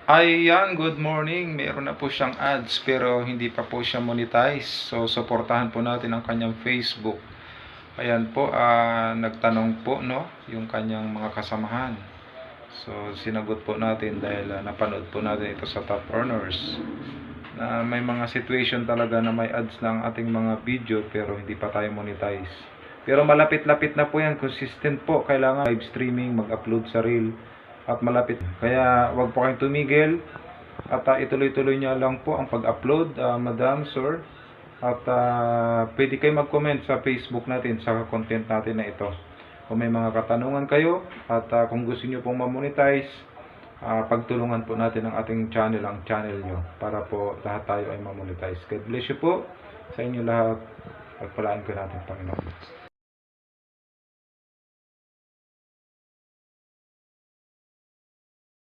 Ayan, good morning. Meron na po siyang ads pero hindi pa po siya monetize. So, suportahan po natin ang kanyang Facebook. Ayan po, nagtanong po, no, yung kanyang mga kasamahan. So, sinagot po natin dahil napanood po natin ito sa top earners. Na may mga situation talaga na may ads ng ating mga video pero hindi pa tayo monetize. Pero malapit-lapit na po yan, consistent po. Kailangan live streaming, mag-upload sa reel at malapit. Kaya wag po kayong tumigil at ituloy-tuloy niyo lang po ang pag-upload, madam, sir. At pwede kayo mag-comment sa Facebook natin sa content natin na ito. Kung may mga katanungan kayo at kung gusto niyo pong ma-monetize, pagtulungan po natin ang ating channel, ang channel nyo, para po lahat tayo ay ma-monetize. God bless you po sa inyo lahat. Pagpalaan ko natin, Panginoon.